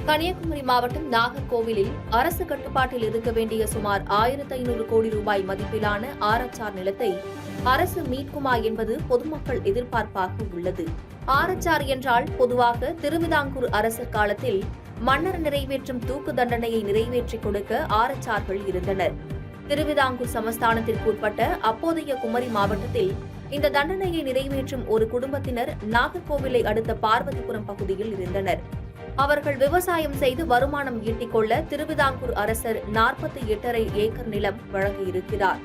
கன்னியாகுமரி மாவட்டம் நாகர்கோவிலில் அரசு கட்டுப்பாட்டில் இருக்க வேண்டிய சுமார் 1500 கோடி ரூபாய் மதிப்பிலான ஆர்எச்ஆர் நிலத்தை அரசு மீட்குமா என்பது பொதுமக்கள் எதிர்பார்ப்பாக உள்ளது. ஆர்எச்ஆர் என்றால் பொதுவாக திருவிதாங்கூர் அரசர் காலத்தில் மன்னர் நிறைவேற்றும் தூக்கு தண்டனையை நிறைவேற்றிக் கொடுக்க ஆர்எச்ஆர்கள் இருந்தனர். திருவிதாங்கூர் சமஸ்தானத்திற்கு உட்பட்ட அப்போதைய குமரி மாவட்டத்தில் இந்த தண்டனையை நிறைவேற்றும் ஒரு குடும்பத்தினர் நாகர்கோவிலை அடுத்த பார்வதிபுரம் பகுதியில் இருந்தனர். அவர்கள் விவசாயம் செய்து வருமானம் ஈட்டிக் கொள்ள திருவிதாங்கூர் அரசர் 48.5 ஏக்கர் நிலம் வழங்கியிருக்கிறார்.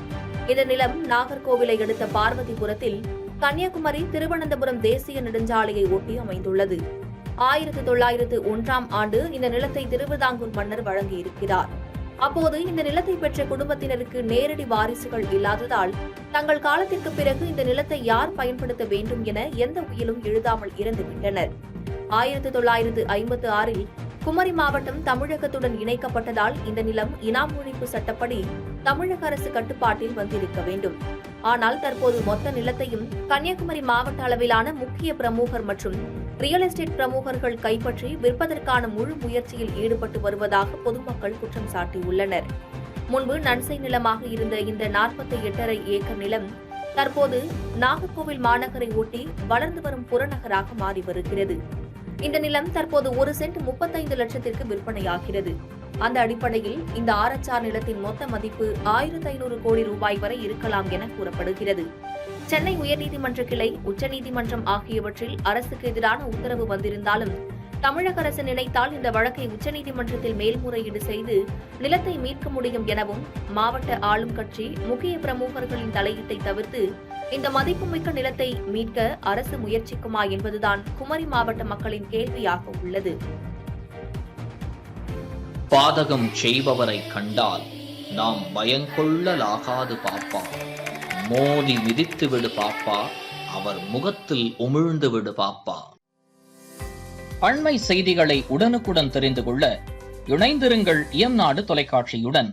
இந்த நிலம் நாகர்கோவிலை அடுத்த பார்வதிபுரத்தில் கன்னியாகுமரி திருவனந்தபுரம் தேசிய நெடுஞ்சாலையை ஒட்டி அமைந்துள்ளது. 1901ஆம் ஆண்டு இந்த நிலத்தை திருவிதாங்கூர் மன்னர் வழங்கியிருக்கிறார். அப்போது இந்த நிலத்தை பெற்ற குடும்பத்தினருக்கு நேரடி வாரிசுகள் இல்லாததால் தங்கள் காலத்திற்கு பிறகு இந்த நிலத்தை யார் பயன்படுத்த வேண்டும் என எந்த உயிலும் எழுதாமல் இறந்துவிட்டனர். 1956இல் குமரி மாவட்டம் தமிழகத்துடன் இணைக்கப்பட்டதால் இந்த நிலம் இனாம் ஒழிப்பு சட்டப்படி தமிழக அரசு கட்டுப்பாட்டில் வந்திருக்க வேண்டும். ஆனால் தற்போது மொத்த நிலத்தையும் கன்னியாகுமரி மாவட்ட அளவிலான முக்கிய பிரமுகர் மற்றும் ரியல் எஸ்டேட் பிரமுகர்கள் கைப்பற்றி விற்பதற்கான முழு முயற்சியில் ஈடுபட்டு வருவதாக பொதுமக்கள் குற்றம் சாட்டியுள்ளனர். முன்பு நன்சை நிலமாக இருந்த இந்த 48.5 ஏக்கர் நிலம் தற்போது நாகர்கோவில் மாநகரை ஒட்டி வளர்ந்து வரும் புறநகராக மாறி வருகிறது. இந்த நிலம் தற்போது 1 சென்ட் 35 லட்சத்திற்கு விற்பனையாகிறது. அந்த அடிப்படையில் இந்த ஆர்எச்ஆர் நிலத்தின் மொத்த மதிப்பு 1500 கோடி ரூபாய் வரை இருக்கலாம் என கூறப்படுகிறது. சென்னை உயர்நீதிமன்ற கிளை, உச்சநீதிமன்றம் ஆகியவற்றில் அரசுக்கு எதிரான உத்தரவு வந்திருந்தாலும் தமிழக அரசு நினைத்தால் இந்த வழக்கை உச்சநீதிமன்றத்தில் மேல்முறையீடு செய்து நிலத்தை மீட்க முடியும் எனவும் மாவட்ட ஆளும் கட்சி முக்கிய பிரமுகர்களின் தலையீட்டை தவிர்த்து இந்த மதிப்புமிக்க நிலத்தை மீட்க அரசு முயற்சிக்குமா என்பதுதான் குமரி மாவட்ட மக்களின் கேள்வியாக உள்ளது. பாதகம் செய்பவரை கண்டால் நாம் பயங்கொள்ளலாகாது பாப்பா, மோதி மிதித்து விடு பாப்பா, அவர் முகத்தில் உமிழ்ந்து விடு பாப்பா. அண்மை செய்திகளை உடனுக்குடன் தெரிந்து கொள்ள இணைந்திருங்கள் இயம்நாடு தொலைக்காட்சியுடன்.